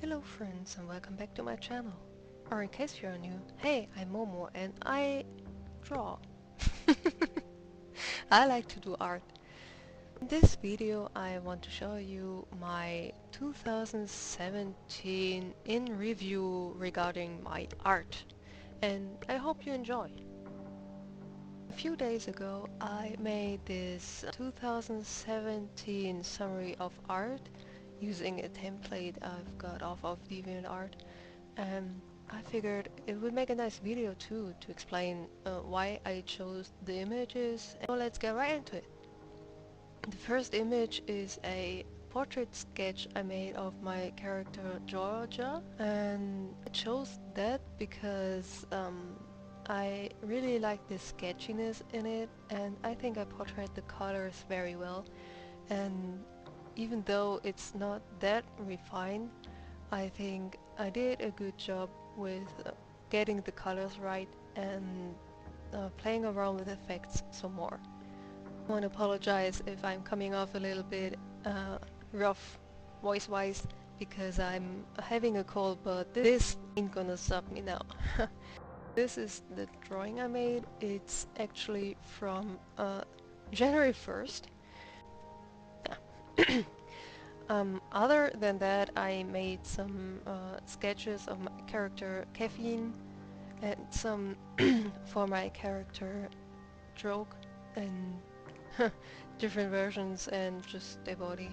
Hello friends and welcome back to my channel. Or in case you're new, hey, I'm Momo and I draw. I like to do art. In this video I want to show you my 2017 in review regarding my art, and I hope you enjoy. A few days ago I made this 2017 summary of art using a template I've got off of DeviantArt, and I figured it would make a nice video too to explain why I chose the images. So let's get right into it. The first image is a portrait sketch I made of my character Georgia, and I chose that because I really like the sketchiness in it, and I think I portrayed the colors very well. And even though it's not that refined, I think I did a good job with getting the colors right and playing around with effects some more. I want to apologize if I'm coming off a little bit rough voice-wise because I'm having a cold, but this ain't gonna stop me now. This is the drawing I made. It's actually from January 1st. Other than that, I made some sketches of my character Caffeine and some for my character Droke, and different versions and just their body.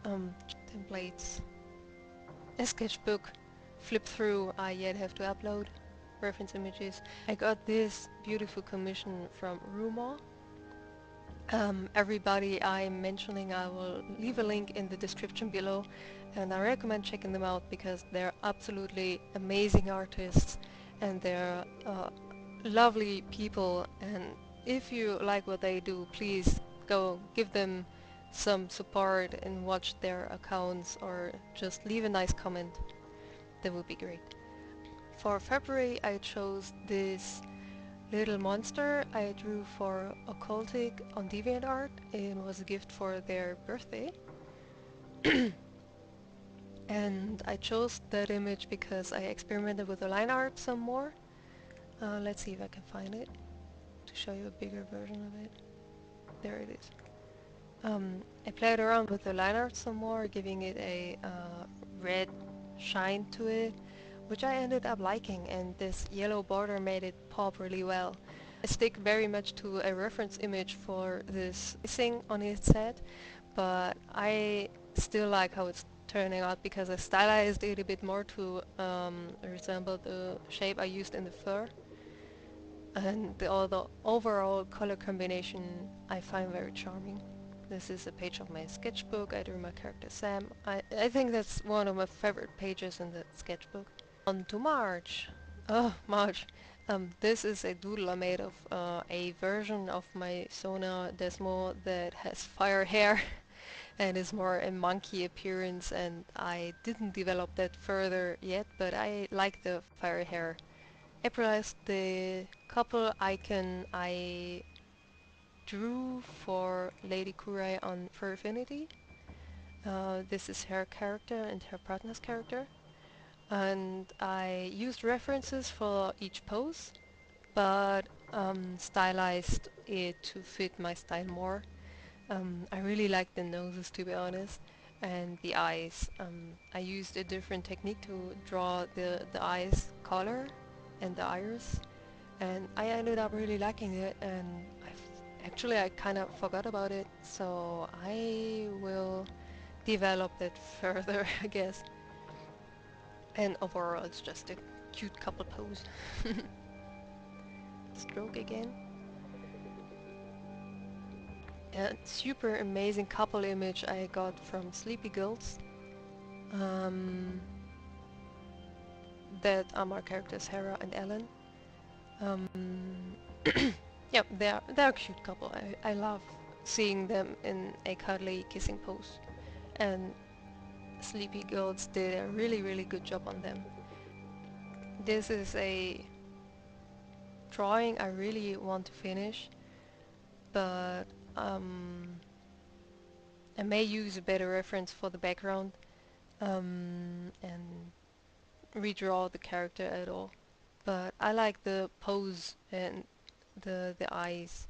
Templates. A sketchbook. Flip through I yet have to upload. Reference images. I got this beautiful commission from Rumor. Everybody I'm mentioning, I will leave a link in the description below, and I recommend checking them out because they're absolutely amazing artists and they're lovely people, and if you like what they do, please go give them some support and watch their accounts or just leave a nice comment. That would be great. For February I chose this little monster I drew for Occultic on DeviantArt. It was a gift for their birthday. And I chose that image because I experimented with the line art some more. Let's see if I can find it to show you a bigger version of it. There it is. I played around with the line art some more, giving it a red shine to it, which I ended up liking, and this yellow border made it pop really well. I stick very much to a reference image for this thing on its head, but I still like how it's turning out because I stylized it a bit more to resemble the shape I used in the fur. And the overall color combination I find very charming. This is a page of my sketchbook. I drew my character Sam. I think that's one of my favorite pages in the sketchbook. On to March. Oh, March. This is a doodle I made of a version of my Sona Desmo that has fire hair and is more a monkey appearance, and I didn't develop that further yet, but I like the fire hair. April is the couple icon I drew for Lady Kurai on Fur Affinity. This is her character and her partner's character, and I used references for each pose, but stylized it to fit my style more. I really like the noses, to be honest, and the eyes. I used a different technique to draw the eyes color and the iris, and I ended up really liking it, and actually I kind of forgot about it, so I will develop that further, I guess. And overall it's just a cute couple pose. Stroke again. A super amazing couple image I got from Sleepy Girls. That are my characters Hera and Ellen. Yeah, they're a cute couple. I love seeing them in a cuddly kissing pose, and Sleepy Girls did a really good job on them. This is a drawing I really want to finish, but I may use a better reference for the background, and redraw the character at all. But I like the pose and the eyes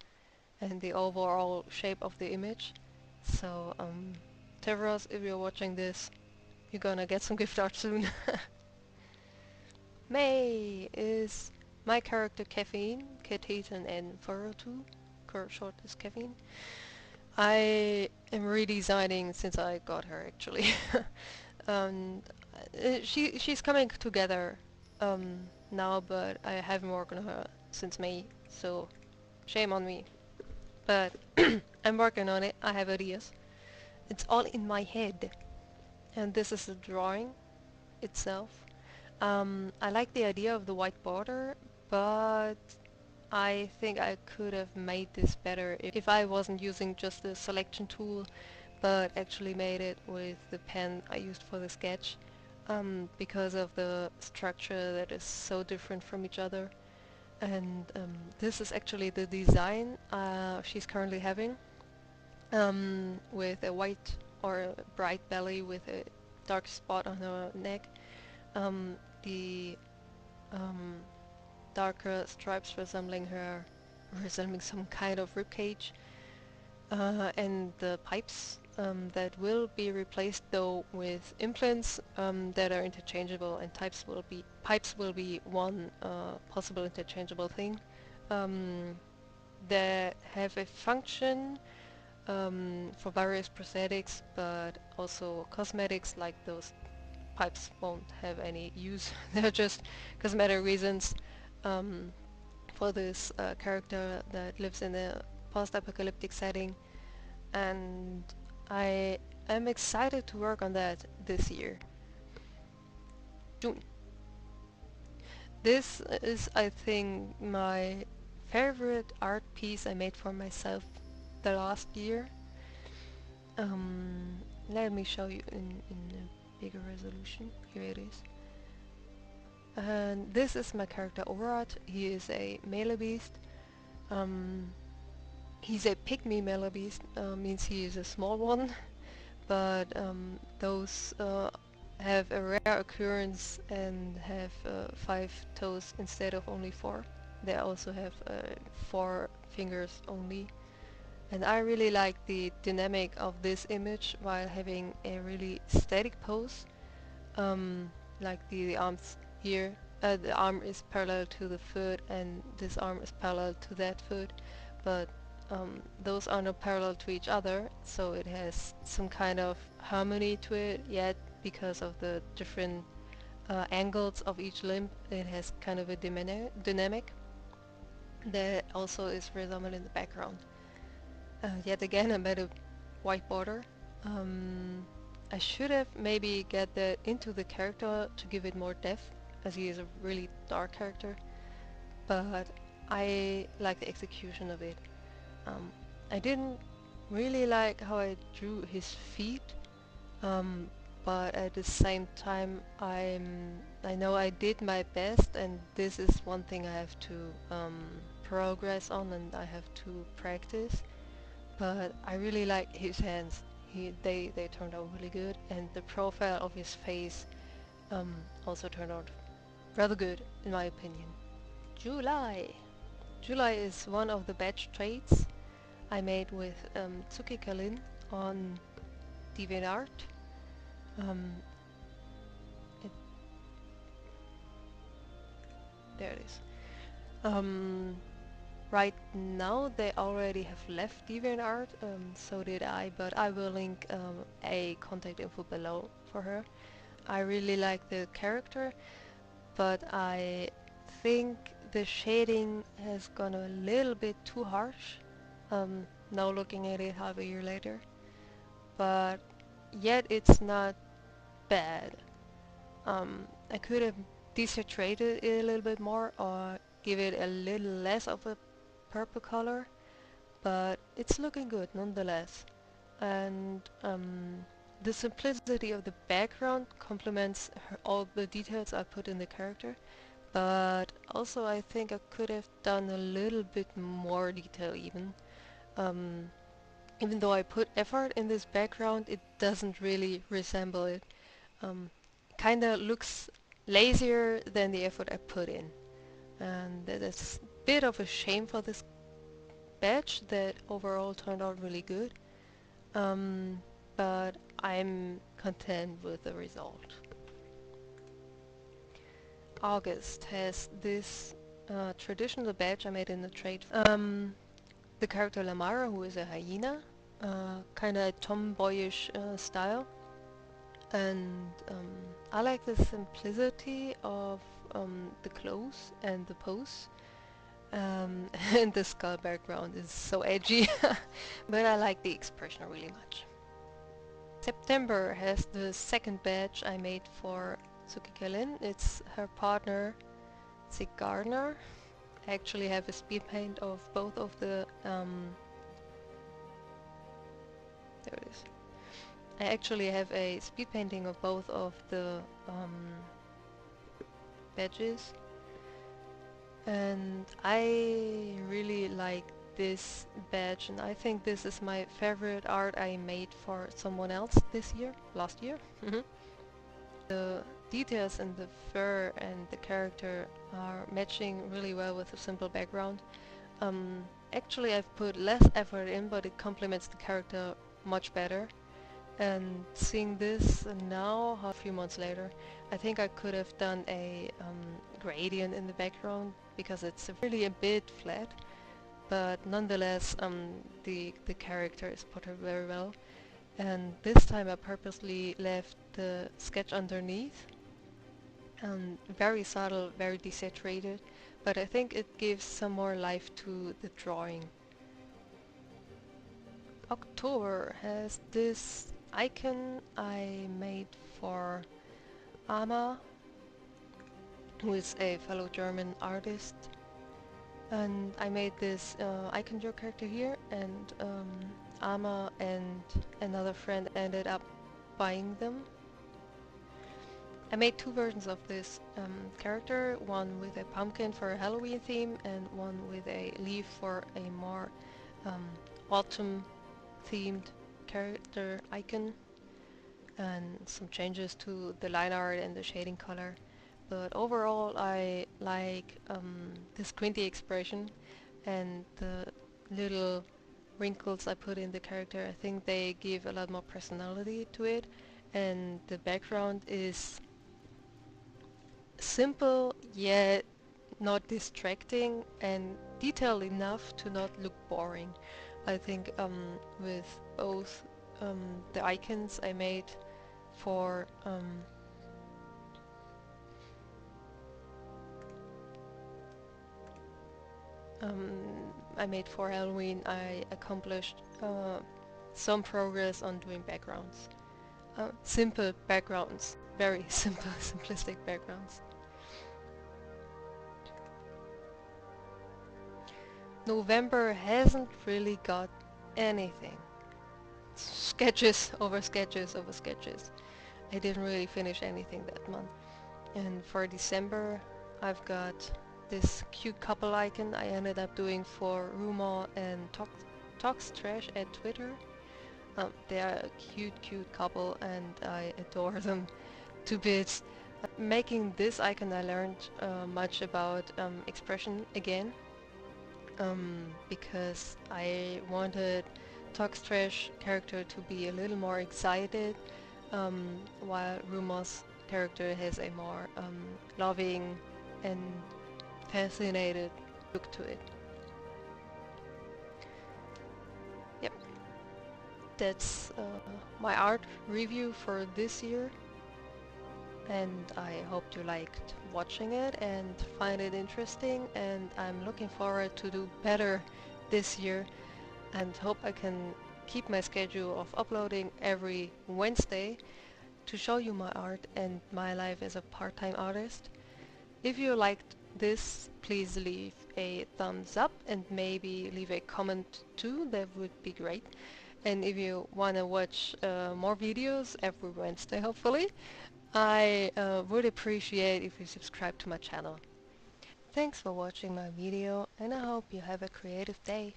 and the overall shape of the image. So, Teveros, if you're watching this, you're gonna get some gift art soon. May is my character Caffeine, Catetan and 402. Short is Caffeine. I am redesigning since I got her actually. And she's coming together now, but I haven't worked on her since May, so shame on me. But I'm working on it. I have ideas. It's all in my head, and this is the drawing itself. I like the idea of the white border, but I think I could have made this better if I wasn't using just the selection tool, but actually made it with the pen I used for the sketch, because of the structure that is so different from each other. And this is actually the design she's currently having, with a white or a bright belly with a dark spot on her neck. The um, darker stripes resembling some kind of ribcage, and the pipes that will be replaced though with implants that are interchangeable, and pipes will be one possible interchangeable thing um, that have a function for various prosthetics, but also cosmetics. Like those pipes won't have any use. They're just cosmetic reasons um, for this character that lives in a post-apocalyptic setting, and I am excited to work on that this year. June. This is, I think, my favorite art piece I made for myself the last year. Let me show you in a bigger resolution. Here it is. And this is my character Orat. He is a melee beast. Um, he's a pygmy melee beast, means he is a small one, but those have a rare occurrence and have 5 toes instead of only 4. They also have 4 fingers only. And I really like the dynamic of this image while having a really static pose. Like the arms here, the arm is parallel to the foot and this arm is parallel to that foot, but those are not parallel to each other, so it has some kind of harmony to it, yet because of the different angles of each limb, it has kind of a dynamic that also is visible in the background. Yet again, I made a white border. Um, I should have maybe get that into the character to give it more depth, as he is a really dark character, but I like the execution of it. Um, I didn't really like how I drew his feet, um, but at the same time I know I did my best, and this is one thing I have to progress on and I have to practice. But I really like his hands. They turned out really good, and the profile of his face also turned out rather good in my opinion. July. July is one of the badge traits I made with Tsuki Kalin on DeviantArt. Um, it, there it is. Um, right now they already have left DeviantArt, so did I, but I will link a contact info below for her. I really like the character, but I think the shading has gone a little bit too harsh, now looking at it half a year later. But yet it's not bad. I could have desaturated it a little bit more or give it a little less of a purple color, but it's looking good nonetheless. And the simplicity of the background complements all the details I put in the character, but also I think I could have done a little bit more detail even. Um, Even though I put effort in this background, it doesn't really resemble it. Kinda looks lazier than the effort I put in. And that is a bit of a shame for this batch that overall turned out really good. But I'm content with the result. August has this traditional badge I made in the trade. The character Lamara, who is a hyena, kinda a tomboyish style. And I like the simplicity of the clothes and the pose. And the skull background is so edgy, but I like the expression really much. September has the second badge I made for Tsukika-Lin. It's her partner, Sig Gardner. I actually have a speed paint of both of the there it is. I actually have a speed painting of both of the badges, and I really like this badge, and I think this is my favorite art I made for someone else last year. The details in the fur and the character are matching really well with a simple background. Actually I've put less effort in, but it complements the character much better. And seeing this now, a few months later, I think I could have done a gradient in the background because it's really a bit flat, but nonetheless the character is portrayed very well. And this time I purposely left the sketch underneath, very subtle, very desaturated, but I think it gives some more life to the drawing. October has this icon I made for Ama, who is a fellow German artist, and I made this icon draw character here, and Ama and another friend ended up buying them. I made two versions of this character, one with a pumpkin for a Halloween theme and one with a leaf for a more autumn themed character icon, and some changes to the line art and the shading color. But overall I like the squinty expression and the little wrinkles I put in the character. I think they give a lot more personality to it, and the background is simple yet not distracting and detailed enough to not look boring. I think with both the icons I made for Halloween, I accomplished some progress on doing backgrounds. Simple backgrounds, very simple, simplistic backgrounds. November hasn't really got anything. Sketches over sketches over sketches. I didn't really finish anything that month. And for December I've got this cute couple icon I ended up doing for Rumor and Talks Trash at Twitter. They are a cute couple and I adore them to bits. Making this icon I learned much about expression again, because I wanted Talks Trash character to be a little more excited, while Rumor's character has a more loving and fascinated look to it. Yep, that's my art review for this year, and I hope you liked watching it and find it interesting, and I'm looking forward to do better this year and hope I can keep my schedule of uploading every Wednesday to show you my art and my life as a part-time artist. If you liked this, please leave a thumbs up and maybe leave a comment too, that would be great. And if you want to watch more videos every Wednesday hopefully, I would appreciate if you subscribe to my channel. Thanks for watching my video and I hope you have a creative day.